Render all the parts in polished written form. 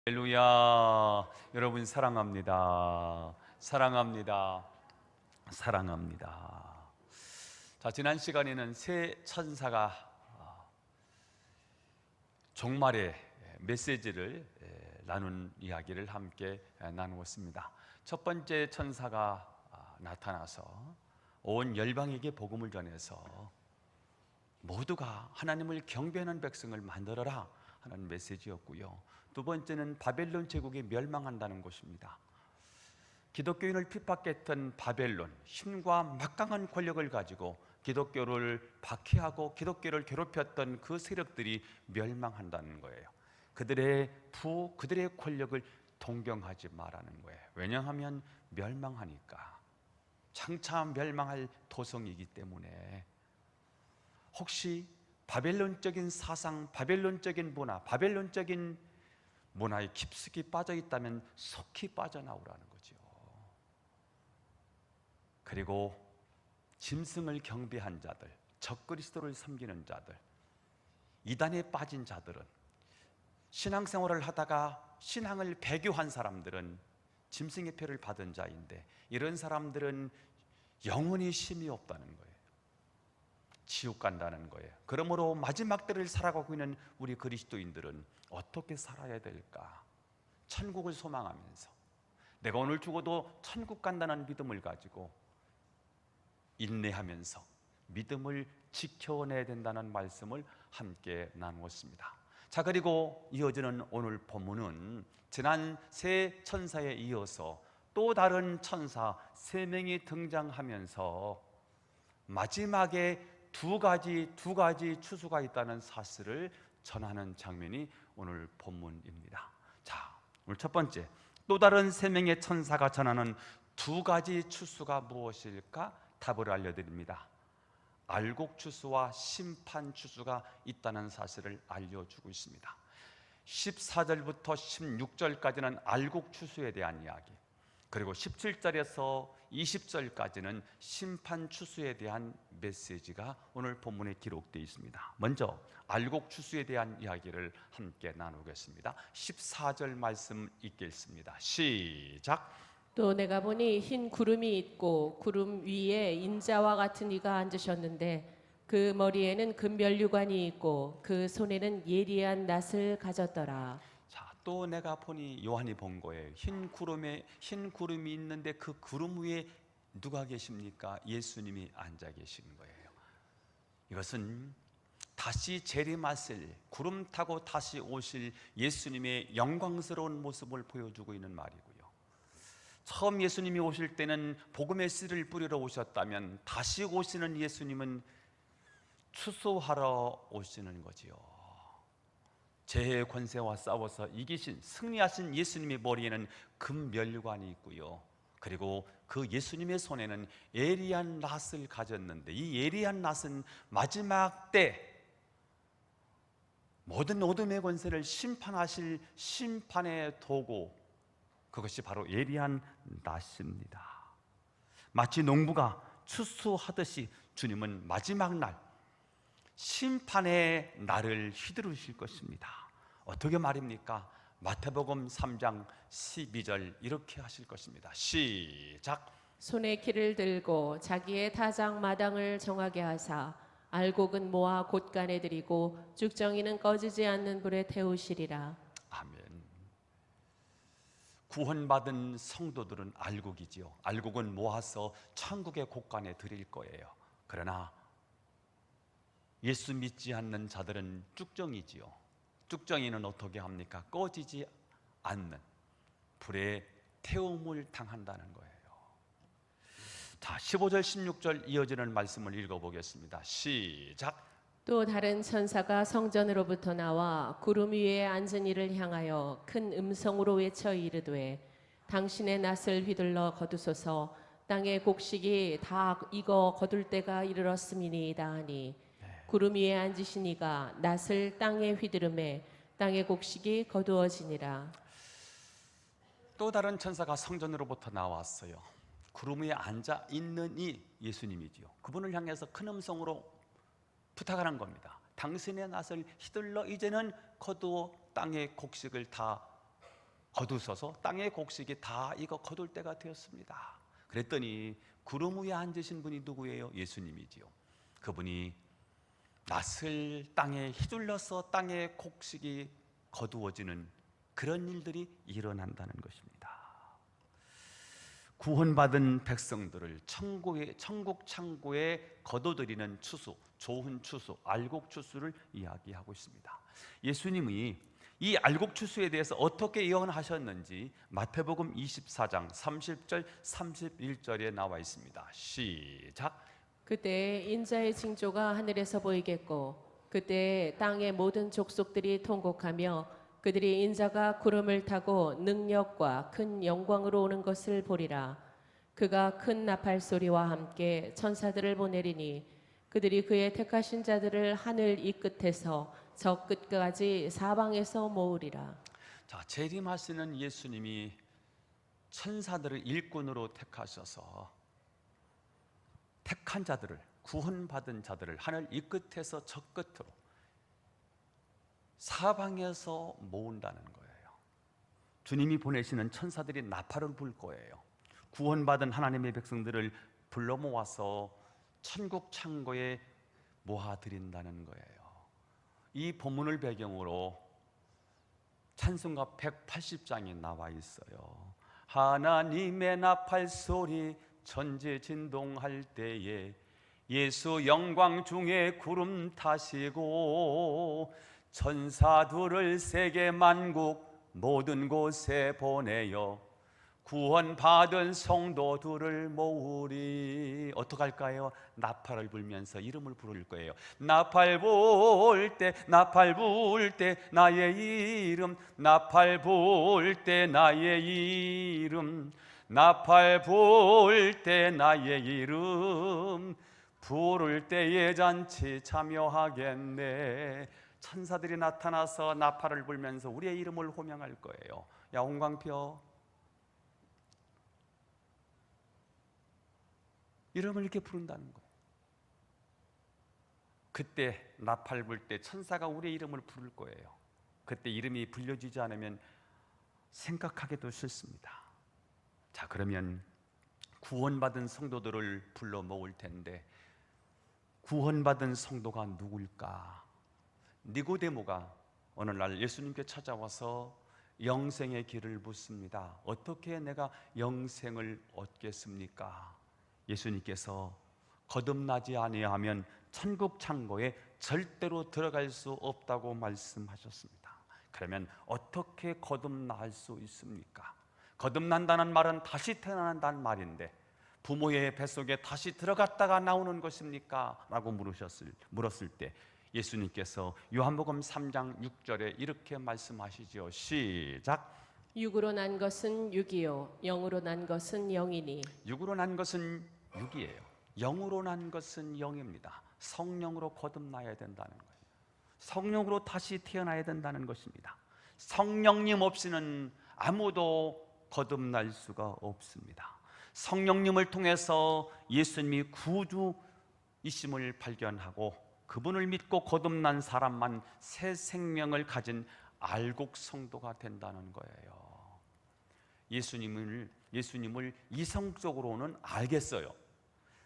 할렐루야. 여러분 사랑합니다. 사랑합니다. 사랑합니다. 자, 지난 시간에는 새 천사가 종말의 메시지를 나눈 이야기를 함께 나누었습니다. 첫 번째 천사가 나타나서 온 열방에게 복음을 전해서 모두가 하나님을 경배하는 백성을 만들어라 하는 메시지였고요. 두 번째는 바벨론 제국이 멸망한다는 것입니다. 기독교인을 핍박했던 바벨론, 힘과 막강한 권력을 가지고 기독교를 박해하고 기독교를 괴롭혔던 그 세력들이 멸망한다는 거예요. 그들의 권력을 동경하지 말라는 거예요. 왜냐하면 멸망하니까, 장차 멸망할 도성이기 때문에. 혹시 바벨론적인 사상, 바벨론적인 문화, 바벨론적인 문화에 깊숙이 빠져 있다면 속히 빠져나오라는 거죠. 그리고 짐승을 경배한 자들, 적그리스도를 섬기는 자들, 이단에 빠진 자들은, 신앙생활을 하다가 신앙을 배교한 사람들은 짐승의 표를 받은 자인데, 이런 사람들은 영원히 쉼이 없다는 거예요. 지옥 간다는 거예요. 그러므로 마지막 때를 살아가고 있는 우리 그리스도인들은 어떻게 살아야 될까? 천국을 소망하면서, 내가 오늘 죽어도 천국 간다는 믿음을 가지고 인내하면서 믿음을 지켜내야 된다는 말씀을 함께 나누었습니다. 자, 그리고 이어지는 오늘 본문은 지난 세 천사에 이어서 또 다른 천사 세 명이 등장하면서 마지막에 두 가지 추수가 있다는 사실을 전하는 장면이 오늘 본문입니다. 자, 오늘 첫 번째, 또 다른 세 명의 천사가 전하는 두 가지 추수가 무엇일까? 답을 알려드립니다. 알곡 추수와 심판 추수가 있다는 사실을 알려주고 있습니다. 14절부터 16절까지는 알곡 추수에 대한 이야기, 그리고 17절에서 20절까지는 심판 추수에 대한 메시지가 오늘 본문에 기록되어 있습니다. 먼저 알곡 추수에 대한 이야기를 함께 나누겠습니다. 14절 말씀 읽겠습니다. 시작. 또 내가 보니 흰 구름이 있고 구름 위에 인자와 같은 이가 앉으셨는데 그 머리에는 금면류관이 있고 그 손에는 예리한 낫을 가졌더라. 자, 또 내가 보니, 요한이 본 거예요. 흰 구름이 있는데 그 구름 위에 누가 계십니까? 예수님이 앉아 계신 거예요. 이것은 다시 재림하실, 구름 타고 다시 오실 예수님의 영광스러운 모습을 보여주고 있는 말이고요. 처음 예수님이 오실 때는 복음의 씨를 뿌리러 오셨다면, 다시 오시는 예수님은 추수하러 오시는 거지요. 재해의 권세와 싸워서 이기신, 승리하신 예수님의 머리에는 금면류관이 있고요. 그리고 그 예수님의 손에는 예리한 낫을 가졌는데, 이 예리한 낫은 마지막 때 모든 어둠의 권세를 심판하실 심판의 도구, 그것이 바로 예리한 낫입니다. 마치 농부가 추수하듯이 주님은 마지막 날 심판의 날을 휘두르실 것입니다. 어떻게 말입니까? 마태복음 3장 12절 이렇게 하실 것입니다. 시작. 손에 키를 들고 자기의 타작 마당을 정하게 하사 알곡은 모아 곳간에 들이고 죽정이는 꺼지지 않는 불에 태우시리라. 아멘. 구원받은 성도들은 알곡이지요. 알곡은 모아서 천국의 곳간에 드릴 거예요. 그러나 예수 믿지 않는 자들은 쭉정이지요. 쭉정이는 어떻게 합니까? 꺼지지 않는 불에 태움을 당한다는 거예요. 자, 15절 16절 이어지는 말씀을 읽어보겠습니다. 시작. 또 다른 천사가 성전으로부터 나와 구름 위에 앉은 이를 향하여 큰 음성으로 외쳐 이르되 당신의 낫을 휘둘러 거두소서, 땅의 곡식이 다 익어 거둘 때가 이르렀음이니이다 하니 구름 위에 앉으신 이가 낫을 땅에 휘두르매 땅의 곡식이 거두어지니라. 또 다른 천사가 성전으로부터 나왔어요. 구름 위에 앉아 있는 이 예수님이지요. 그분을 향해서 큰 음성으로 부탁하는 겁니다. 당신의 낫을 휘둘러 이제는 거두어 땅의 곡식을 다 거두서서 땅의 곡식이 다 익어 거둘 때가 되었습니다. 그랬더니 구름 위에 앉으신 분이 누구예요? 예수님이지요. 그분이 낫을 땅에 휘둘러서 땅의 곡식이 거두어지는 그런 일들이 일어난다는 것입니다. 구원받은 백성들을 천국 창고에 거둬들이는 추수, 좋은 추수, 알곡추수를 이야기하고 있습니다. 예수님이 이 알곡추수에 대해서 어떻게 예언하셨는지 마태복음 24장 30절 31절에 나와 있습니다. 시작. 그때 인자의 징조가 하늘에서 보이겠고 그때 땅의 모든 족속들이 통곡하며 그들이 인자가 구름을 타고 능력과 큰 영광으로 오는 것을 보리라. 그가 큰 나팔 소리와 함께 천사들을 보내리니 그들이 그의 택하신 자들을 하늘 이 끝에서 저 끝까지 사방에서 모으리라. 자, 재림하시는 예수님이 천사들을 일꾼으로 택하셔서 택한 자들을, 구원받은 자들을 하늘 이 끝에서 저 끝으로 사방에서 모은다는 거예요. 주님이 보내시는 천사들이 나팔을 불 거예요. 구원받은 하나님의 백성들을 불러 모아서 천국 창고에 모아드린다는 거예요. 이 본문을 배경으로 찬송가 180장이 나와 있어요. 하나님의 나팔 소리 천지 진동할 때에 예수 영광 중에 구름 타시고 천사들을 세계 만국 모든 곳에 보내어 구원받은 성도들을 모으리. 어떡할까요? 나팔을 불면서 이름을 부를 거예요. 나팔 불 때 나팔 불 때 나의 이름, 나팔 불 때 나의 이름, 나팔 불 때 나의 이름, 부를 때에 잔치 참여하겠네. 천사들이 나타나서 나팔을 불면서 우리의 이름을 호명할 거예요. 야 홍광표, 이름을 이렇게 부른다는 거예요. 그때 나팔 불 때 천사가 우리의 이름을 부를 거예요. 그때 이름이 불려지지 않으면 생각하기도 싫습니다. 자, 그러면 구원받은 성도들을 불러 모을 텐데 구원받은 성도가 누굴까? 니고데모가 어느 날 예수님께 찾아와서 영생의 길을 묻습니다. 어떻게 내가 영생을 얻겠습니까? 예수님께서 거듭나지 아니하면 천국 창고에 절대로 들어갈 수 없다고 말씀하셨습니다. 그러면 어떻게 거듭날 수 있습니까? 거듭난다는 말은 다시 태어난다는 말인데 부모의 뱃속에 다시 들어갔다가 나오는 것입니까? 라고 물었을 때 예수님께서 요한복음 3장 6절에 이렇게 말씀하시죠. 시작. 육으로 난 것은 육이요 영으로 난 것은 영이니. 육으로 난 것은 육이에요. 영으로 난 것은 영입니다. 성령으로 거듭나야 된다는 거예요. 성령으로 다시 태어나야 된다는 것입니다. 성령님 없이는 아무도 거듭날 수가 없습니다. 성령님을 통해서 예수님이 구주이심을 발견하고 그분을 믿고 거듭난 사람만 새 생명을 가진 알곡 성도가 된다는 거예요. 예수님을 이성적으로는 알겠어요.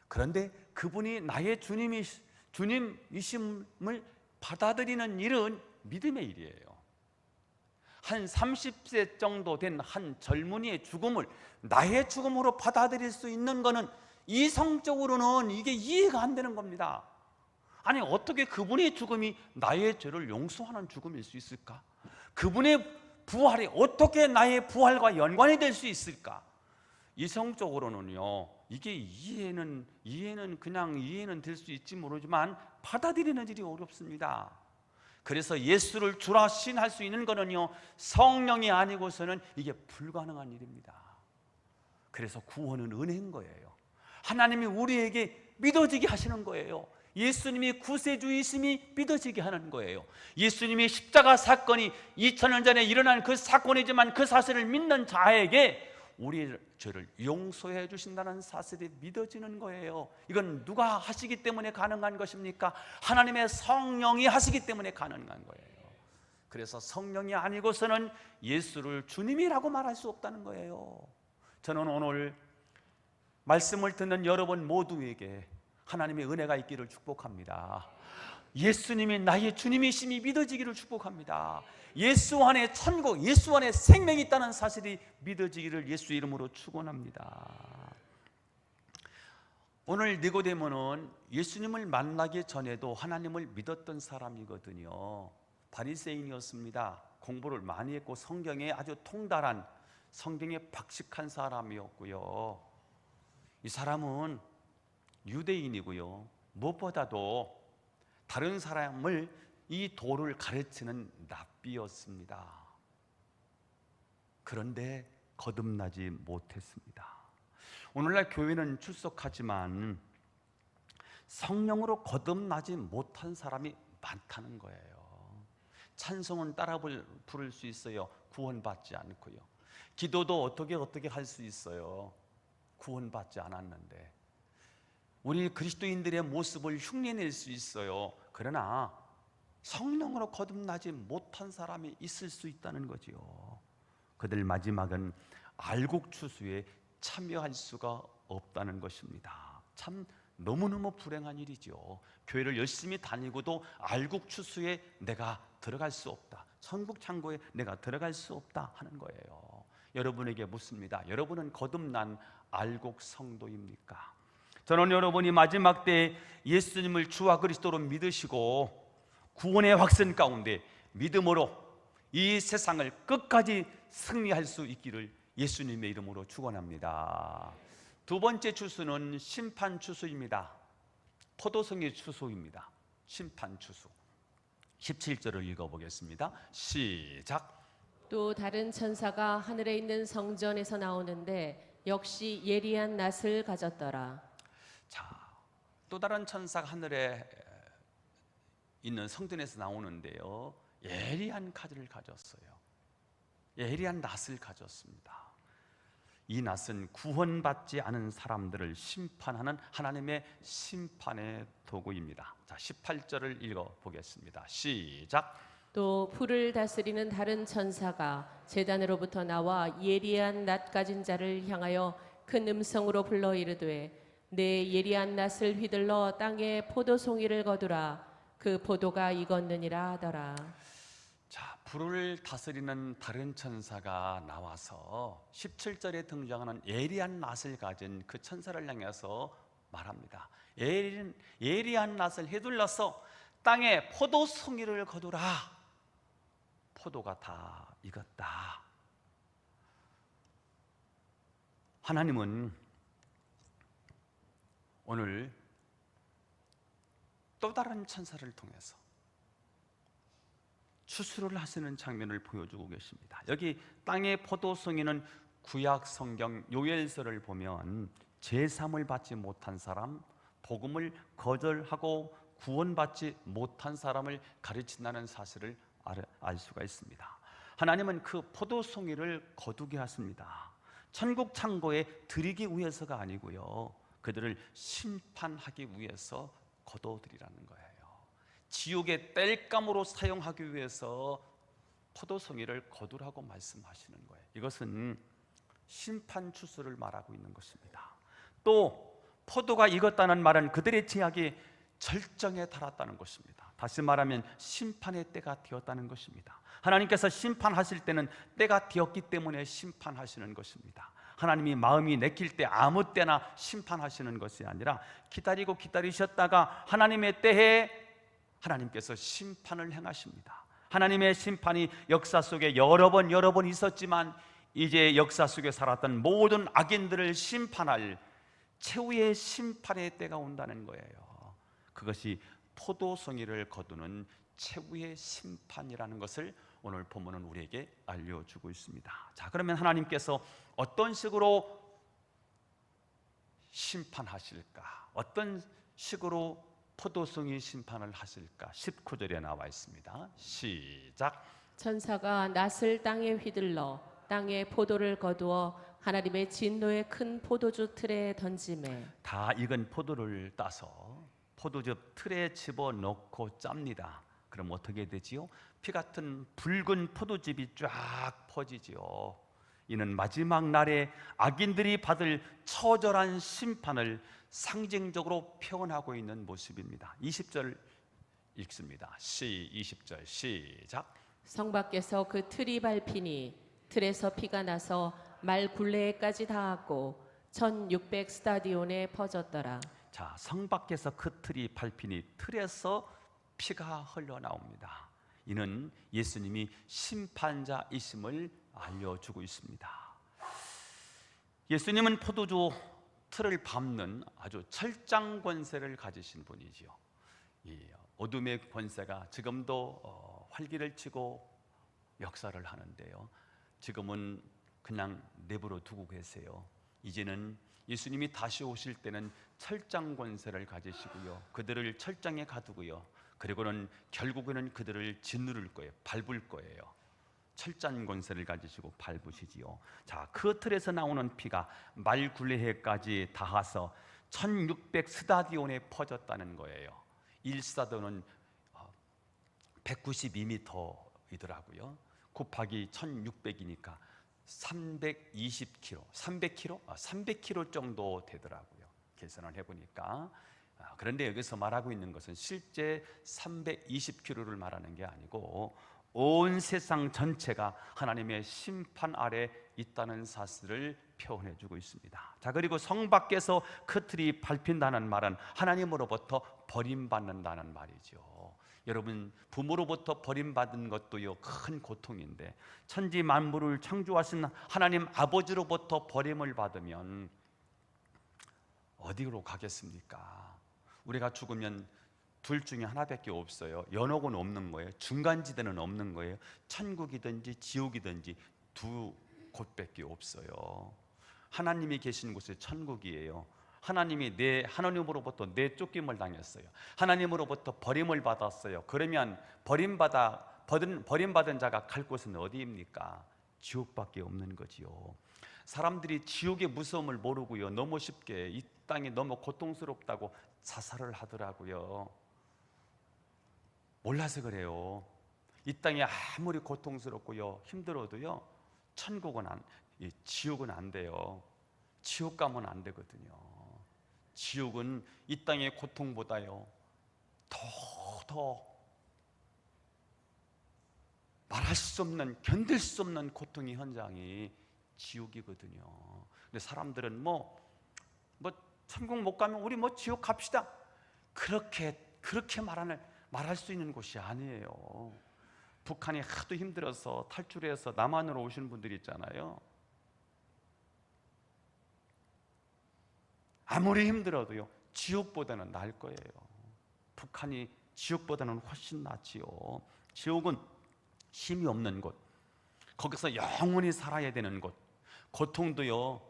그런데 그분이 나의 주님이심을 받아들이는 일은 믿음의 일이에요. 한 30세 정도 된 한 젊은이의 죽음을 나의 죽음으로 받아들일 수 있는 것은 이성적으로는 이게 이해가 안 되는 겁니다. 아니 어떻게 그분의 죽음이 나의 죄를 용서하는 죽음일 수 있을까? 그분의 부활이 어떻게 나의 부활과 연관이 될 수 있을까? 이성적으로는요 이게 이해는 그냥 이해는 될 수 있지 모르지만 받아들이는 일이 어렵습니다. 그래서 예수를 주라 신할 수 있는 것은요 성령이 아니고서는 이게 불가능한 일입니다. 그래서 구원은 은혜인 거예요. 하나님이 우리에게 믿어지게 하시는 거예요. 예수님이 구세주이심이 믿어지게 하는 거예요. 예수님이 십자가 사건이 2000년 전에 일어난 그 사건이지만 그 사실을 믿는 자에게 우리의 죄를 용서해 주신다는 사실이 믿어지는 거예요. 이건 누가 하시기 때문에 가능한 것입니까? 하나님의 성령이 하시기 때문에 가능한 거예요. 그래서 성령이 아니고서는 예수를 주님이라고 말할 수 없다는 거예요. 저는 오늘 말씀을 듣는 여러분 모두에게 하나님의 은혜가 있기를 축복합니다. 예수님이 나의 주님이심이 믿어지기를 축복합니다. 예수 안에 천국, 예수 안에 생명이 있다는 사실이 믿어지기를 예수 이름으로 축원합니다. 오늘 니고데모는 예수님을 만나기 전에도 하나님을 믿었던 사람이거든요. 바리새인이었습니다. 공부를 많이 했고 성경에 아주 통달한, 성경에 박식한 사람이었고요. 이 사람은 유대인이고요. 무엇보다도 다른 사람을 이 도를 가르치는 랍비였습니다. 그런데 거듭나지 못했습니다. 오늘날 교회는 출석하지만 성령으로 거듭나지 못한 사람이 많다는 거예요. 찬송은 따라 부를 수 있어요. 구원받지 않고요. 기도도 어떻게 할 수 있어요. 구원받지 않았는데. 우리 그리스도인들의 모습을 흉내낼 수 있어요. 그러나 성령으로 거듭나지 못한 사람이 있을 수 있다는 거지요. 그들 마지막은 알곡추수에 참여할 수가 없다는 것입니다. 참 너무너무 불행한 일이죠. 교회를 열심히 다니고도 알곡추수에 내가 들어갈 수 없다, 천국 창고에 내가 들어갈 수 없다 하는 거예요. 여러분에게 묻습니다. 여러분은 거듭난 알곡 성도입니까? 저는 여러분이 마지막 때 예수님을 주와 그리스도로 믿으시고 구원의 확신 가운데 믿음으로 이 세상을 끝까지 승리할 수 있기를 예수님의 이름으로 축원합니다. 두 번째 추수는 심판 추수입니다. 포도송이 추수입니다. 심판 추수. 17절을 읽어보겠습니다. 시작. 또 다른 천사가 하늘에 있는 성전에서 나오는데 역시 예리한 낫을 가졌더라. 자, 또 다른 천사가 하늘에 있는 성전에서 나오는데요, 예리한 칼을 가졌어요. 예리한 낫을 가졌습니다. 이 낫은 구원받지 않은 사람들을 심판하는 하나님의 심판의 도구입니다. 자, 18절을 읽어보겠습니다. 시작. 또 불을 다스리는 다른 천사가 제단으로부터 나와 예리한 낫 가진 자를 향하여 큰 음성으로 불러 이르되 내 예리한 낫을 휘둘러 땅에 포도송이를 거두라. 그 포도가 익었느니라 하더라. 자, 불을 다스리는 다른 천사가 나와서 17절에 등장하는 예리한 낫을 가진 그 천사를 향해서 말합니다. 예리한 낫을 휘둘러서 땅에 포도송이를 거두라. 포도가 다 익었다. 하나님은 오늘 또 다른 천사를 통해서 추수를 하시는 장면을 보여주고 계십니다. 여기 땅의 포도송이는 구약 성경 요엘서를 보면 제삼을 받지 못한 사람, 복음을 거절하고 구원받지 못한 사람을 가르친다는 사실을 알 수가 있습니다. 하나님은 그 포도송이를 거두게 하십니다. 천국 창고에 들이기 위해서가 아니고요, 그들을 심판하기 위해서 거둬들이라는 거예요. 지옥의 땔감으로 사용하기 위해서 포도송이를 거두라고 말씀하시는 거예요. 이것은 심판 추수를 말하고 있는 것입니다. 또 포도가 익었다는 말은 그들의 제약이 절정에 달았다는 것입니다. 다시 말하면 심판의 때가 되었다는 것입니다. 하나님께서 심판하실 때는 때가 되었기 때문에 심판하시는 것입니다. 하나님이 마음이 내킬 때 아무 때나 심판하시는 것이 아니라 기다리고 기다리셨다가 하나님의 때에 하나님께서 심판을 행하십니다. 하나님의 심판이 역사 속에 여러 번 있었지만 이제 역사 속에 살았던 모든 악인들을 심판할 최후의 심판의 때가 온다는 거예요. 그것이 포도송이를 거두는 최후의 심판이라는 것을 오늘 본문은 우리에게 알려주고 있습니다. 자, 그러면 하나님께서 어떤 식으로 심판하실까? 어떤 식으로 포도송이 심판을 하실까? 19절에 나와 있습니다. 시작. 천사가 낫을 땅에 휘둘러 땅에 포도를 거두어 하나님의 진노의 큰 포도주 틀에 던지매 다 익은 포도를 따서 포도즙 틀에 집어넣고 짭니다. 그럼 어떻게 되지요? 피 같은 붉은 포도즙이 쫙 퍼지지요. 이는 마지막 날에 악인들이 받을 처절한 심판을 상징적으로 표현하고 있는 모습입니다. 20절 읽습니다. 20절 시작. 성 밖에서 그 틀이 밟히니 틀에서 피가 나서 말 굴레에까지 닿았고 1600 스타디온에 퍼졌더라. 자, 성 밖에서 그 틀이 밟히니 틀에서 피가 흘러나옵니다. 이는 예수님이 심판자이심을 알려주고 있습니다. 예수님은 포도주 틀을 밟는 아주 철장 권세를 가지신 분이지요. 이 어둠의 권세가 지금도 활기를 치고 역사를 하는데요. 지금은 그냥 내버려 두고 계세요. 이제는 예수님이 다시 오실 때는 철장 권세를 가지시고요, 그들을 철장에 가두고요, 그리고는 결국에는 그들을 짓누를 거예요. 밟을 거예요. 철장 권세를 가지시고 밟으시지요. 자, 그 틀에서 나오는 피가 말굴레해까지 닿아서 1600 스타디온에 퍼졌다는 거예요. 1스타디온은 192m이더라고요. 곱하기 1600이니까 320km, 300km 정도 되더라고요. 계산을 해보니까. 그런데 여기서 말하고 있는 것은 실제 320km를 말하는 게 아니고 온 세상 전체가 하나님의 심판 아래 있다는 사실을 표현해 주고 있습니다. 자, 그리고 성 밖에서 그 틀이 밟힌다는 말은 하나님으로부터 버림받는다는 말이죠. 여러분, 부모로부터 버림받은 것도요 큰 고통인데, 천지 만물을 창조하신 하나님 아버지로부터 버림을 받으면 어디로 가겠습니까? 우리가 죽으면 둘 중에 하나밖에 없어요. 연옥은 없는 거예요. 중간지대는 없는 거예요. 천국이든지 지옥이든지 두 곳밖에 없어요. 하나님이 계신 곳이 천국이에요. 하나님으로부터 내쫓김을 당했어요. 하나님으로부터 버림을 받았어요. 그러면 버림받은 자가 갈 곳은 어디입니까? 지옥밖에 없는 거지요. 사람들이 지옥의 무서움을 모르고요, 너무 쉽게 이 땅이 너무 고통스럽다고 자살을 하더라고요. 몰라서 그래요. 이 땅이 아무리 고통스럽고요 힘들어도요 지옥은 안 돼요. 지옥 가면 안 되거든요. 지옥은 이 땅의 고통보다요 더 말할 수 없는, 견딜 수 없는 고통의 현장이 지옥이거든요. 근데 사람들은 뭐 천국 못 가면 우리 지옥 갑시다, 그렇게 말할 수 있는 곳이 아니에요. 북한이 하도 힘들어서 탈출해서 남한으로 오신 분들이 있잖아요. 아무리 힘들어도요 지옥보다는 나을 거예요. 북한이 지옥보다는 훨씬 낫지요. 지옥은 힘이 없는 곳, 거기서 영원히 살아야 되는 곳. 고통도요,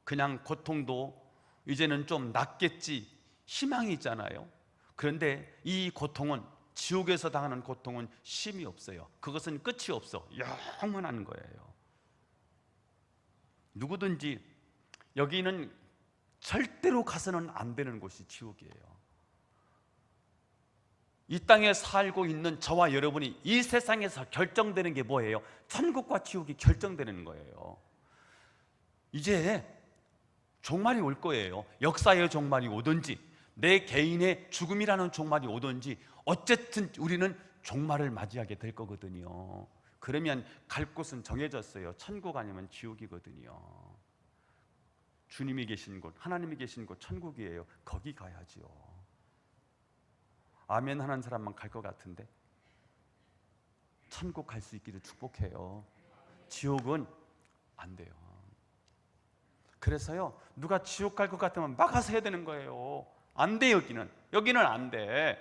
그냥 고통도 이제는 좀 낫겠지 희망이 있잖아요. 그런데 이 고통은, 지옥에서 당하는 고통은 쉼이 없어요. 그것은 끝이 없어. 영원한 거예요. 누구든지 여기는 절대로 가서는 안 되는 곳이 지옥이에요. 이 땅에 살고 있는 저와 여러분이 이 세상에서 결정되는 게 뭐예요? 천국과 지옥이 결정되는 거예요. 이제 종말이 올 거예요. 역사의 종말이 오든지 내 개인의 죽음이라는 종말이 오든지 어쨌든 우리는 종말을 맞이하게 될 거거든요. 그러면 갈 곳은 정해졌어요. 천국 아니면 지옥이거든요. 주님이 계신 곳, 하나님이 계신 곳 천국이에요. 거기 가야지요. 아멘 하는 사람만 갈 것 같은데 천국 갈 수 있기를 축복해요. 지옥은 안 돼요. 그래서요, 누가 지옥 갈 것 같으면 막아서 해야 되는 거예요. 안 돼. 여기는 안 돼.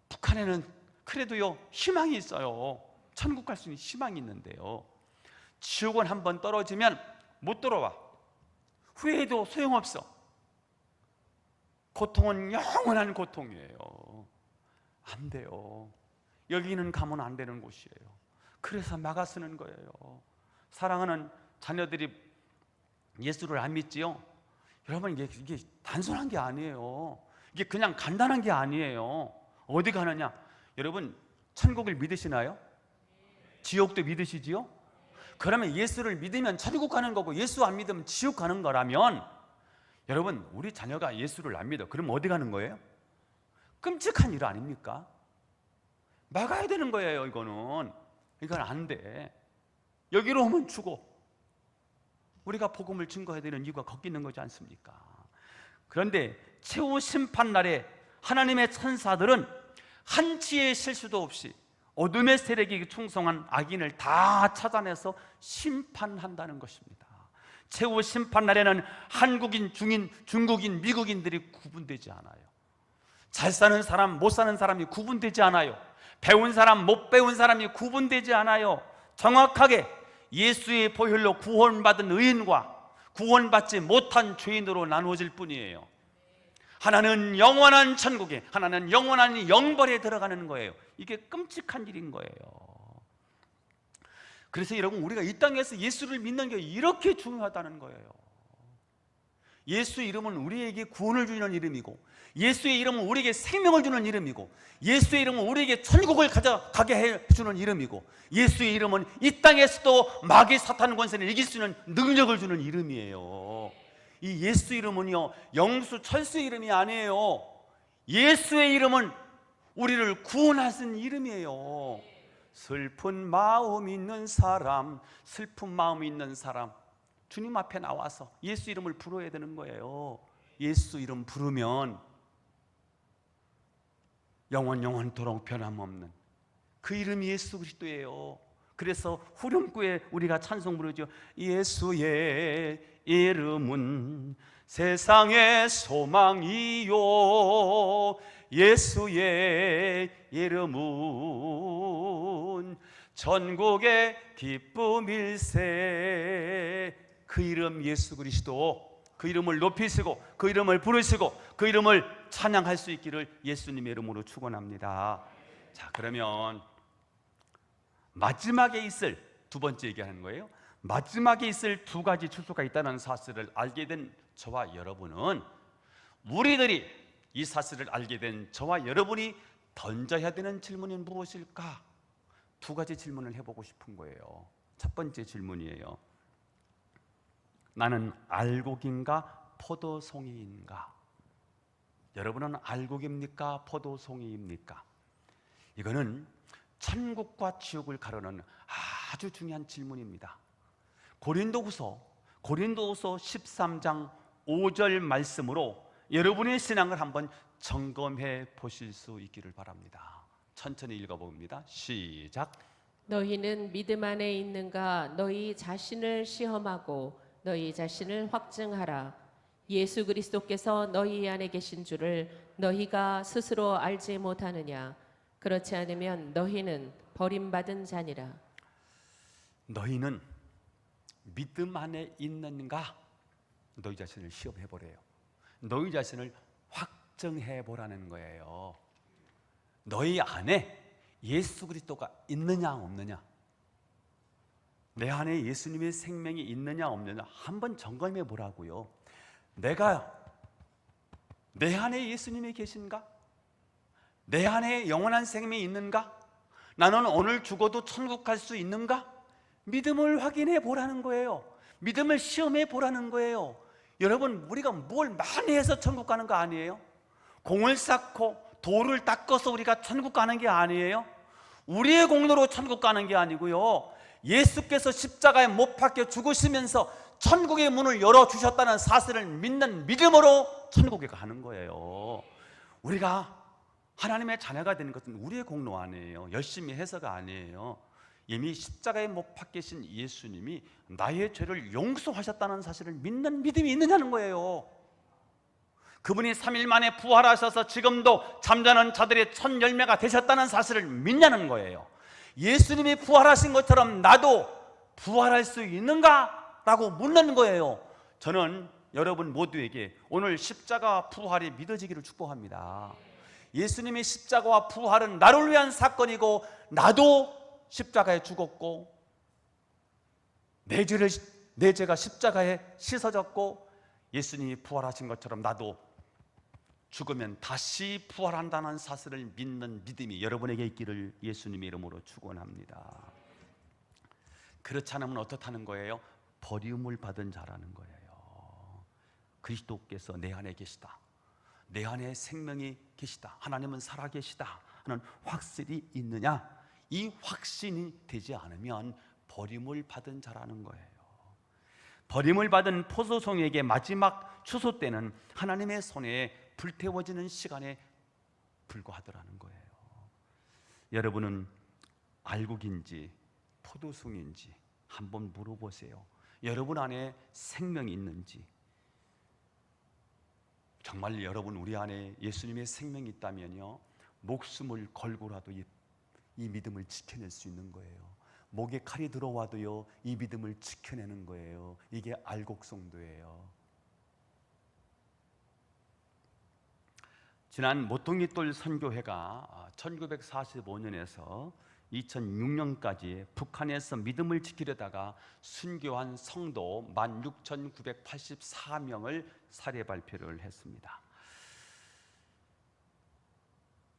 북한에는 그래도요 희망이 있어요. 천국 갈 수 있는 희망이 있는데요, 지옥은 한번 떨어지면 못 돌아와. 후회해도 소용없어. 고통은 영원한 고통이에요. 안 돼요. 여기는 가면 안 되는 곳이에요. 그래서 막아 쓰는 거예요. 사랑하는 자녀들이 예수를 안 믿지요? 여러분, 이게 단순한 게 아니에요. 이게 그냥 간단한 게 아니에요. 어디 가느냐? 여러분, 천국을 믿으시나요? 지옥도 믿으시지요? 그러면 예수를 믿으면 천국 가는 거고 예수 안 믿으면 지옥 가는 거라면, 여러분, 우리 자녀가 예수를 안 믿어. 그럼 어디 가는 거예요? 끔찍한 일 아닙니까? 막아야 되는 거예요. 이건 안 돼. 여기로 오면 죽어. 우리가 복음을 증거해야 되는 이유가 거기 있는 거지 않습니까? 그런데 최후 심판 날에 하나님의 천사들은 한치의 실수도 없이 어둠의 세력이 충성한 악인을 다 찾아내서 심판한다는 것입니다. 최후 심판 날에는 한국인, 중국인, 미국인들이 구분되지 않아요. 잘 사는 사람, 못 사는 사람이 구분되지 않아요. 배운 사람, 못 배운 사람이 구분되지 않아요. 정확하게 예수의 보혈로 구원받은 의인과 구원받지 못한 죄인으로 나누어질 뿐이에요. 하나는 영원한 천국에, 하나는 영원한 영벌에 들어가는 거예요. 이게 끔찍한 일인 거예요. 그래서 여러분, 우리가 이 땅에서 예수를 믿는 게 이렇게 중요하다는 거예요. 예수 이름은 우리에게 구원을 주는 이름이고, 예수의 이름은 우리에게 생명을 주는 이름이고, 예수의 이름은 우리에게 천국을 가게 해주는 이름이고, 예수의 이름은 이 땅에서도 마귀 사탄 권세를 이길 수 있는 능력을 주는 이름이에요. 이 예수 이름은요, 영수 철수의 이름이 아니에요. 예수의 이름은 우리를 구원하신 이름이에요. 슬픈 마음 있는 사람, 슬픈 마음 있는 사람, 주님 앞에 나와서 예수 이름을 부르어야 되는 거예요. 예수 이름 부르면 영원토록 변함없는 그 이름이 예수 그리스도예요. 그래서 후렴구에 우리가 찬송 부르죠. 예수의 이름은 세상의 소망이요, 예수의 이름은 전국의 기쁨일세. 그 이름 예수 그리스도, 그 이름을 높이시고 그 이름을 부르시고 그 이름을 찬양할 수 있기를 예수님의 이름으로 축원합니다. 자, 그러면 마지막에 있을, 두 번째 얘기하는 거예요. 마지막에 있을 두 가지 추수가 있다는 사실을 알게 된 저와 여러분은, 우리들이 이 사실을 알게 된 저와 여러분이 던져야 되는 질문이 무엇일까? 두 가지 질문을 해보고 싶은 거예요. 첫 번째 질문이에요. 나는 알곡인가 포도송이인가? 여러분은 알곡입니까 포도송이입니까? 이거는 천국과 지옥을 가르는 아주 중요한 질문입니다. 고린도후서 13장 5절 말씀으로 여러분의 신앙을 한번 점검해 보실 수 있기를 바랍니다. 천천히 읽어봅니다. 시작. 너희는 믿음 안에 있는가? 너희 자신을 시험하고 너희 자신을 확증하라. 예수 그리스도께서 너희 안에 계신 줄을 너희가 스스로 알지 못하느냐? 그렇지 않으면 너희는 버림받은 자니라. 너희는 믿음 안에 있는가? 너희 자신을 시험해 보래요. 너희 자신을 확증해 보라는 거예요. 너희 안에 예수 그리스도가 있느냐 없느냐, 내 안에 예수님의 생명이 있느냐 없느냐 한번 점검해 보라고요. 내가 내 안에 예수님이 계신가? 내 안에 영원한 생명이 있는가? 나는 오늘 죽어도 천국 갈 수 있는가? 믿음을 확인해 보라는 거예요. 믿음을 시험해 보라는 거예요. 여러분, 우리가 뭘 많이 해서 천국 가는 거 아니에요? 공을 쌓고 돌을 닦아서 우리가 천국 가는 게 아니에요? 우리의 공로로 천국 가는 게 아니고요, 예수께서 십자가에 못 박혀 죽으시면서 천국의 문을 열어주셨다는 사실을 믿는 믿음으로 천국에 가는 거예요. 우리가 하나님의 자녀가 되는 것은 우리의 공로 아니에요. 열심히 해서가 아니에요. 이미 십자가에 못 박히신 예수님이 나의 죄를 용서하셨다는 사실을 믿는 믿음이 있느냐는 거예요. 그분이 3일 만에 부활하셔서 지금도 잠자는 자들의 첫 열매가 되셨다는 사실을 믿냐는 거예요. 예수님이 부활하신 것처럼 나도 부활할 수 있는가? 라고 묻는 거예요. 저는 여러분 모두에게 오늘 십자가 부활이 믿어지기를 축복합니다. 예수님의 십자가와 부활은 나를 위한 사건이고, 나도 십자가에 죽었고 내 죄가 십자가에 씻어졌고, 예수님이 부활하신 것처럼 나도 죽으면 다시 부활한다는 사실을 믿는 믿음이 여러분에게 있기를 예수님의 이름으로 축원합니다. 그렇지 않으면 어떻다는 거예요? 버림을 받은 자라는 거예요. 그리스도께서 내 안에 계시다, 내 안에 생명이 계시다, 하나님은 살아계시다 하는 확실히 있느냐? 이 확신이 되지 않으면 버림을 받은 자라는 거예요. 버림을 받은 포도송이에게 마지막 추수 때는 하나님의 손에 불태워지는 시간에 불과하더라는 거예요. 여러분은 알곡인지 포도송인지 한번 물어보세요. 여러분 안에 생명이 있는지. 정말 여러분 우리 안에 예수님의 생명이 있다면요, 목숨을 걸고라도 이 믿음을 지켜낼 수 있는 거예요. 목에 칼이 들어와도요, 이 믿음을 지켜내는 거예요. 이게 알곡성도예요. 지난 모퉁이돌 선교회가 1945년에서 2006년까지 북한에서 믿음을 지키려다가 순교한 성도 16,984명을 사례 발표를 했습니다.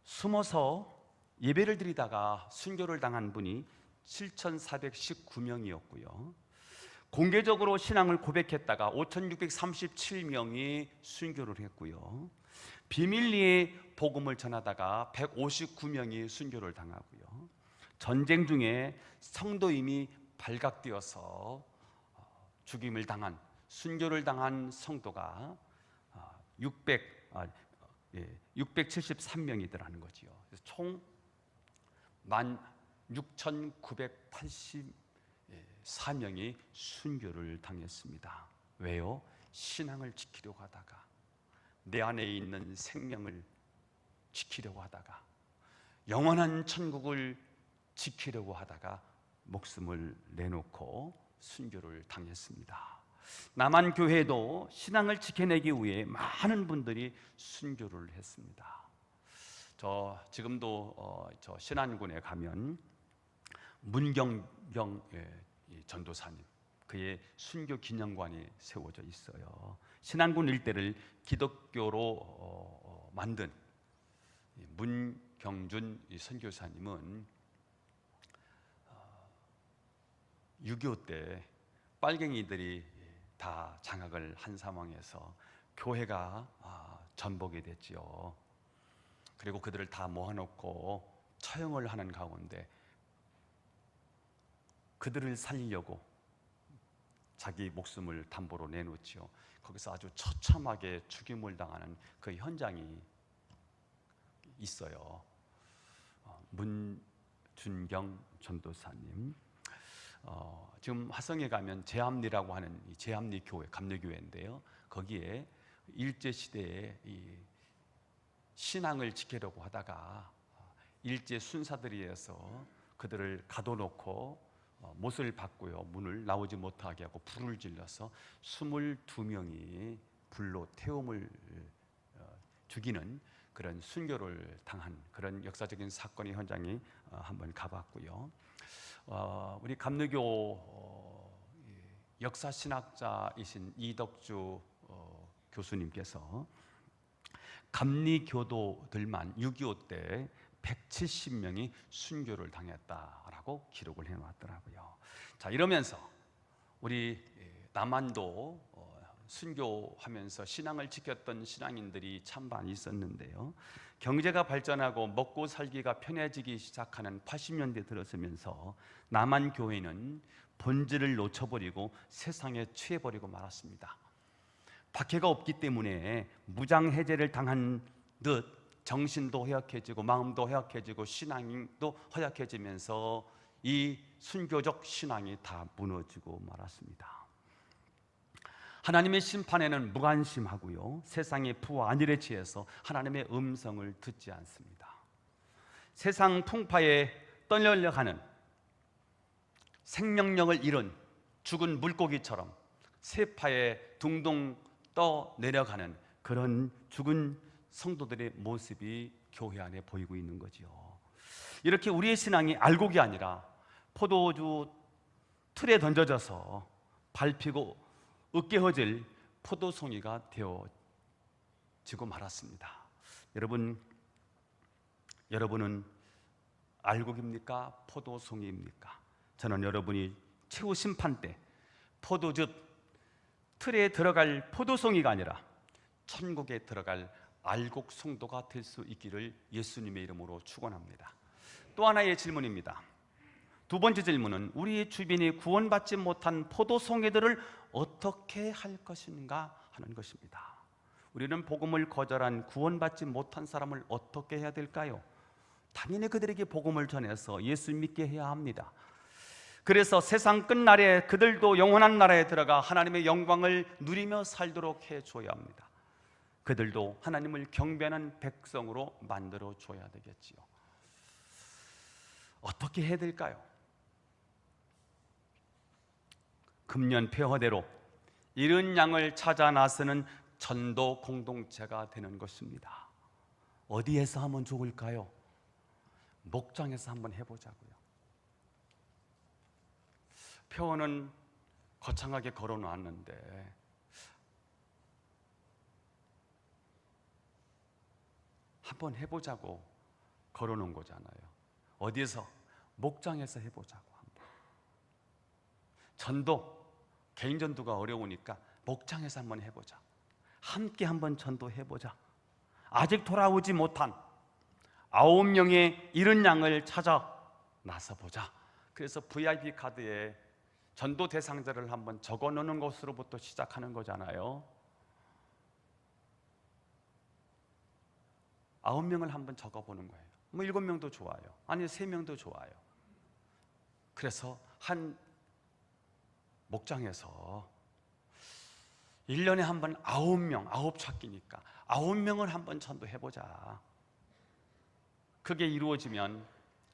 숨어서 예배를 드리다가 순교를 당한 분이 7,419명이었고요. 공개적으로 신앙을 고백했다가 5,637명이 순교를 했고요. 비밀리에 복음을 전하다가 159명이 순교를 당하고요. 전쟁 중에 성도임이 발각되어서 죽임을 당한, 순교를 당한 성도가 673명이더라는 거지요. 그래서 총 16,984명이 순교를 당했습니다. 왜요? 신앙을 지키려고 하다가, 내 안에 있는 생명을 지키려고 하다가, 영원한 천국을 지키려고 하다가 목숨을 내놓고 순교를 당했습니다. 남한교회도 신앙을 지켜내기 위해 많은 분들이 순교를 했습니다. 지금도 저 신안군에 가면 문경경 전도사님, 그의 순교 기념관이 세워져 있어요. 신안군 일대를 기독교로 만든 문경준 선교사님은 6.25 때 빨갱이들이 다 장악을 한 상황에서 교회가 전복이 됐지요. 그리고 그들을 다 모아놓고 처형을 하는 가운데 그들을 살리려고 자기 목숨을 담보로 내놓지요. 거기서 아주 처참하게 죽임을 당하는 그 현장이 있어요. 문준경 전도사님, 지금 화성에 가면 제암리라고 하는 이 제암리 교회, 감리교회인데요. 거기에 일제 시대에 이 신앙을 지키려고 하다가 일제 순사들에 의해서 그들을 가둬놓고 못을 받고요, 문을 나오지 못하게 하고 불을 질러서 22명이 불로 태움을 죽이는 그런 순교를 당한 그런 역사적인 사건의 현장에 한번 가봤고요. 우리 감리교 역사신학자이신 이덕주 교수님께서 감리교도들만 6.25 때 170명이 순교를 당했다라고 기록을 해놨더라고요. 자, 이러면서 우리 남한도 순교하면서 신앙을 지켰던 신앙인들이 참 많이 있었는데요. 경제가 발전하고 먹고 살기가 편해지기 시작하는 80년대 들어서면서 남한 교회는 본질을 놓쳐버리고 세상에 취해버리고 말았습니다. 박해가 없기 때문에 무장해제를 당한 듯 정신도 허약해지고 마음도 허약해지고 신앙도 허약해지면서 이 순교적 신앙이 다 무너지고 말았습니다. 하나님의 심판에는 무관심하고요, 세상의 부와 안일에 취해서 하나님의 음성을 듣지 않습니다. 세상 풍파에 떨려가는 생명력을 잃은 죽은 물고기처럼 세파에 둥둥 떠내려가는 그런 죽은 성도들의 모습이 교회 안에 보이고 있는 거죠. 이렇게 우리의 신앙이 알곡이 아니라 포도주 틀에 던져져서 밟히고 으깨어질 포도송이가 되어지고 말았습니다. 여러분은 알곡입니까? 포도송이입니까? 저는 여러분이 최후 심판 때 포도즙 틀에 들어갈 포도송이가 아니라 천국에 들어갈 알곡 성도가 될 수 있기를 예수님의 이름으로 축원합니다. 또 하나의 질문입니다. 두 번째 질문은 우리 주변에 구원받지 못한 포도송이들을 어떻게 할 것인가 하는 것입니다. 우리는 복음을 거절한 구원받지 못한 사람을 어떻게 해야 될까요? 당연히 그들에게 복음을 전해서 예수 믿게 해야 합니다. 그래서 세상 끝날에 그들도 영원한 나라에 들어가 하나님의 영광을 누리며 살도록 해줘야 합니다. 그들도 하나님을 경배하는 백성으로 만들어줘야 되겠지요. 어떻게 해야 될까요? 금년 폐허대로 잃은 양을 찾아 나서는 전도 공동체가 되는 것입니다. 어디에서 하면 좋을까요? 목장에서 한번 해보자고요. 표어는 거창하게 걸어놨는데 한번 해보자고 걸어놓은 거잖아요. 어디에서? 목장에서 해보자고. 한번. 전도, 개인 전도가 어려우니까 목장에서 한번 해보자. 함께 한번 전도해보자. 아직 돌아오지 못한 9명의 잃은 양을 찾아 나서보자. 그래서 VIP 카드에 전도 대상자를 한번 적어놓는 것으로부터 시작하는 거잖아요. 9명을 한번 적어보는 거예요. 뭐 7명도 좋아요. 아니 3명도 좋아요. 그래서 한 목장에서 1년에 한 번 9명, 9 찾기니까 9명을 한번 전도해보자. 그게 이루어지면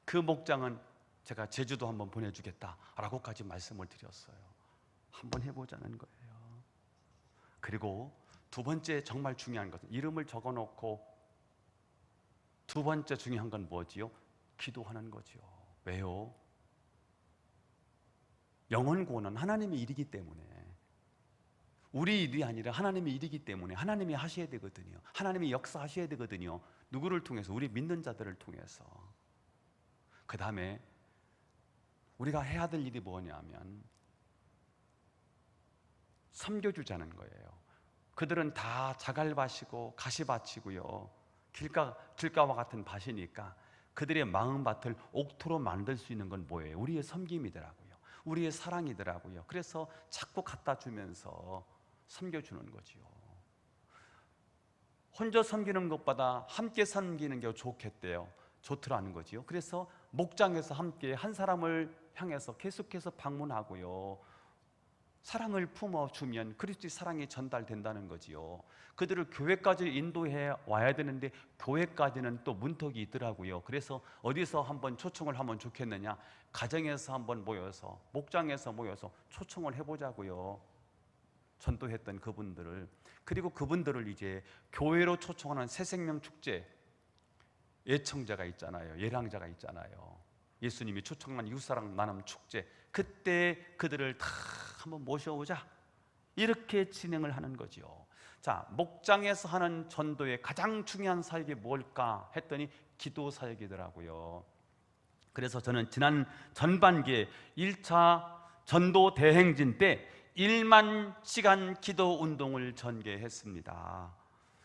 그 목장은 제가 제주도 한번 보내주겠다라고까지 말씀을 드렸어요. 한번 해보자는 거예요. 그리고 두 번째 정말 중요한 것은 이름을 적어놓고 두 번째 중요한 건 뭐지요? 기도하는 거지요. 왜요? 영혼 구원은 하나님의 일이기 때문에, 우리 일이 아니라 하나님의 일이기 때문에 하나님이 하셔야 되거든요. 하나님이 역사하셔야 되거든요. 누구를 통해서? 우리 믿는 자들을 통해서. 그 다음에 우리가 해야 될 일이 뭐냐면 섬겨주자는 거예요. 그들은 다 자갈밭이고 가시밭이고요, 길가와 같은 밭이니까 그들의 마음밭을 옥토로 만들 수 있는 건 뭐예요? 우리의 섬김이더라고요. 우리의 사랑이더라고요. 그래서 자꾸 갖다 주면서 섬겨주는 거지요. 혼자 섬기는 것보다 함께 섬기는 게 좋겠대요. 좋더라는 거지요. 그래서 목장에서 함께 한 사람을 향해서 계속해서 방문하고요, 사랑을 품어주면 그리스도의 사랑이 전달된다는 거지요. 그들을 교회까지 인도해 와야 되는데 교회까지는 또 문턱이 있더라고요. 그래서 어디서 한번 초청을 하면 좋겠느냐? 가정에서 한번 모여서, 목장에서 모여서 초청을 해보자고요. 전도했던 그분들을. 그리고 그분들을 이제 교회로 초청하는 새생명 축제 예청자가 있잖아요. 예랑자가 있잖아요. 예수님이 초청한 이웃사랑 나눔 축제, 그때 그들을 다 한번 모셔오자, 이렇게 진행을 하는 거지요. 자, 목장에서 하는 전도의 가장 중요한 사역이 뭘까 했더니 기도 사역이더라고요. 그래서 저는 지난 전반기에 1차 전도 대행진 때 1만 시간 기도 운동을 전개했습니다.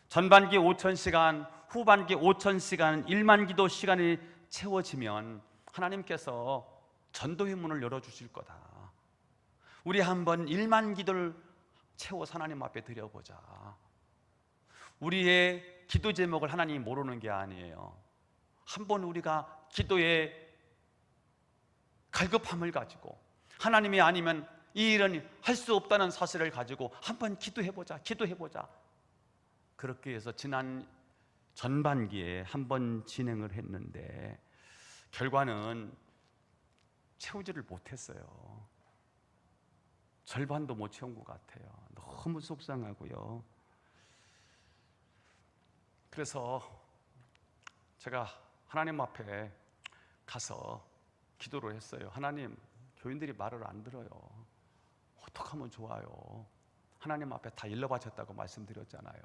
전반기 5,000시간, 후반기 5,000시간, 1만 기도 시간이 채워지면 하나님께서 전도의 문을 열어주실 거다. 우리 한번 1만 기도를 채워서 하나님 앞에 드려보자. 우리의 기도 제목을 하나님이 모르는 게 아니에요. 한번 우리가 기도의 갈급함을 가지고, 하나님이 아니면 이 일은 할 수 없다는 사실을 가지고 한번 기도해보자. 그렇게 해서 지난 전반기에 한번 진행을 했는데 결과는 채우지를 못했어요. 절반도 못 채운 것 같아요. 너무 속상하고요. 그래서 제가 하나님 앞에 가서 기도를 했어요. 하나님, 교인들이 말을 안 들어요. 어떡하면 좋아요? 하나님 앞에 다 일러바쳤다고 말씀드렸잖아요.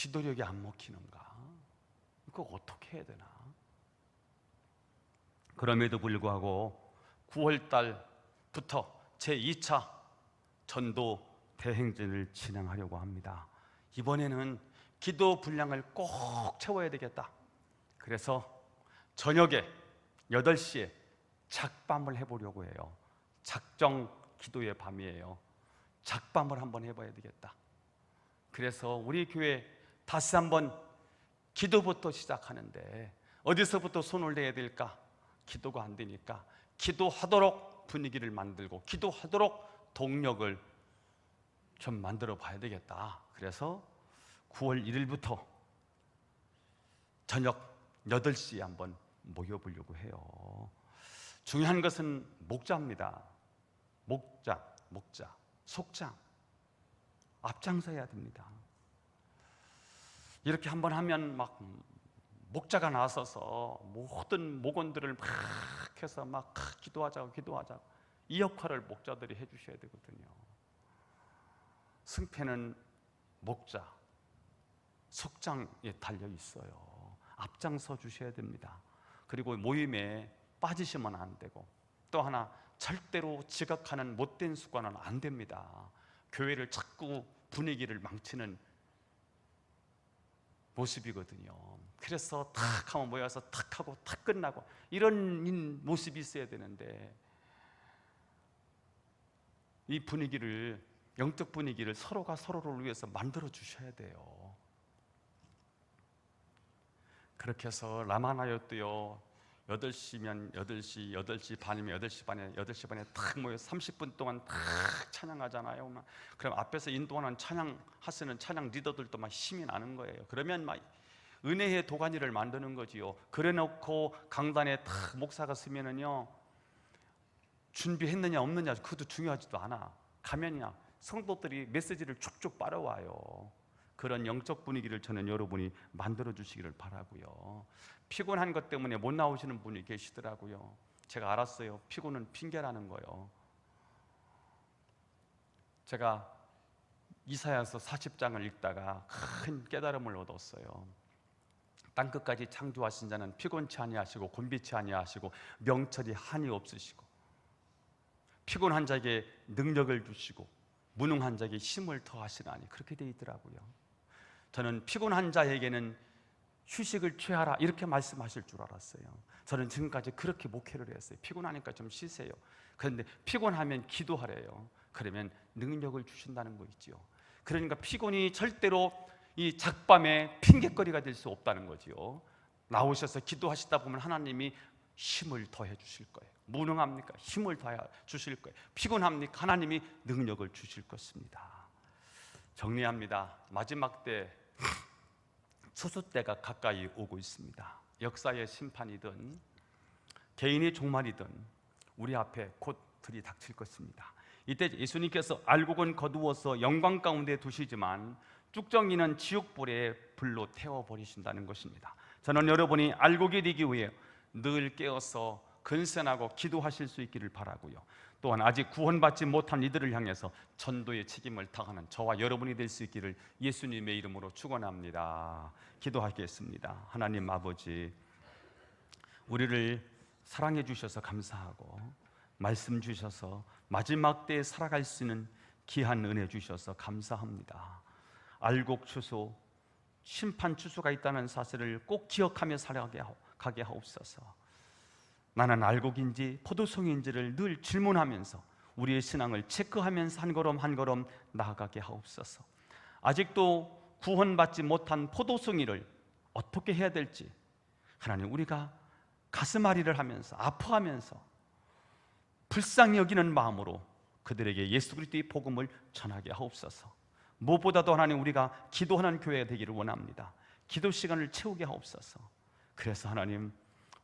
기도력이 안 먹히는가? 이거 어떻게 해야 되나? 그럼에도 불구하고 9월 달부터 제2차 전도 대행진을 진행하려고 합니다. 이번에는 기도 분량을 꼭 채워야 되겠다. 그래서 저녁에 8시에 작밤을 해보려고 해요. 작정 기도의 밤이에요. 작밤을 한번 해봐야 되겠다. 그래서 우리 교회 다시 한번 기도부터 시작하는데 어디서부터 손을 내야 될까? 기도가 안 되니까 기도하도록 분위기를 만들고 기도하도록 동력을 좀 만들어 봐야 되겠다. 그래서 9월 1일부터 저녁 8시에 한번 모여보려고 해요. 중요한 것은 목자입니다. 목자, 속장, 앞장서야 됩니다. 이렇게 한번 하면 막 목자가 나서서 모든 목원들을 막 해서 막 기도하자고 이 역할을 목자들이 해주셔야 되거든요. 승패는 목자, 속장에 달려 있어요. 앞장서 주셔야 됩니다. 그리고 모임에 빠지시면 안 되고, 또 하나 절대로 지각하는 못된 습관은 안 됩니다. 교회를 자꾸 분위기를 망치는 모습이거든요. 그래서 탁 하면 모여서 탁 하고 탁 끝나고 이런 모습이 있어야 되는데, 이 분위기를, 영적 분위기를 서로가 서로를 위해서 만들어 주셔야 돼요. 그렇게 해서 라마나요도요, 8시면 8시, 8시 반이면 8시 반에 탁 모여 30분 동안 탁 찬양하잖아요. 그럼 앞에서 인도하는 하시는 찬양 리더들도 막 힘이 나는 거예요. 그러면 막 은혜의 도가니를 만드는 거지요. 그래놓고 강단에 탁 목사가 서면은요, 준비했느냐 없느냐 그것도 중요하지도 않아. 가면이야 성도들이 메시지를 쭉쭉 빨아와요. 그런 영적 분위기를 저는 여러분이 만들어 주시기를 바라고요. 피곤한 것 때문에 못 나오시는 분이 계시더라고요. 제가 알았어요. 피곤은 핑계라는 거예요. 제가 이사야서 40장을 읽다가 큰 깨달음을 얻었어요. 땅끝까지 창조하신 자는 피곤치 아니하시고 곤비치 아니하시고 명철이 한이 없으시고, 피곤한 자에게 능력을 주시고 무능한 자에게 힘을 더하시나니, 그렇게 되어 있더라고요. 저는 피곤한 자에게는 휴식을 취하라 이렇게 말씀하실 줄 알았어요. 저는 지금까지 그렇게 목회를 했어요. 피곤하니까 좀 쉬세요. 그런데 피곤하면 기도하래요. 그러면 능력을 주신다는 거 있죠. 그러니까 피곤이 절대로 이 작밤에 핑계거리가 될 수 없다는 거지요. 나오셔서 기도하시다 보면 하나님이 힘을 더해 주실 거예요. 무능합니까? 힘을 더해 주실 거예요. 피곤합니까? 하나님이 능력을 주실 것입니다. 정리합니다. 마지막 때, 추수 때가 가까이 오고 있습니다. 역사의 심판이든 개인의 종말이든 우리 앞에 곧 들이닥칠 것입니다. 이때 예수님께서 알곡은 거두어서 영광 가운데 두시지만 쭉정이는 지옥불에 불로 태워버리신다는 것입니다. 저는 여러분이 알곡이 되기 위해 늘 깨어서 근신하고 기도하실 수 있기를 바라고요. 또한 아직 구원받지 못한 이들을 향해서 전도의 책임을 다하는 저와 여러분이 될 수 있기를 예수님의 이름으로 축원합니다. 기도하겠습니다. 하나님 아버지, 우리를 사랑해 주셔서 감사하고 말씀 주셔서 마지막 때에 살아갈 수 있는 귀한 은혜 주셔서 감사합니다. 알곡 추수, 심판 추수가 있다는 사실을 꼭 기억하며 살아가게 하옵소서. 나는 알곡인지 포도송인지를 늘 질문하면서 우리의 신앙을 체크하면서 한 걸음 한 걸음 나아가게 하옵소서. 아직도 구원받지 못한 포도송이를 어떻게 해야 될지 하나님, 우리가 가슴앓이를 하면서 아파하면서 불쌍히 여기는 마음으로 그들에게 예수 그리스도의 복음을 전하게 하옵소서. 무엇보다도 하나님, 우리가 기도하는 교회가 되기를 원합니다. 기도 시간을 채우게 하옵소서. 그래서 하나님,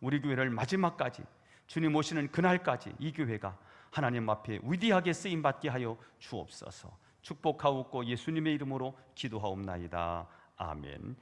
우리 교회를 마지막까지, 주님 오시는 그날까지 이 교회가 하나님 앞에 위대하게 쓰임받게 하여 주옵소서. 축복하옵고 예수님의 이름으로 기도하옵나이다. 아멘.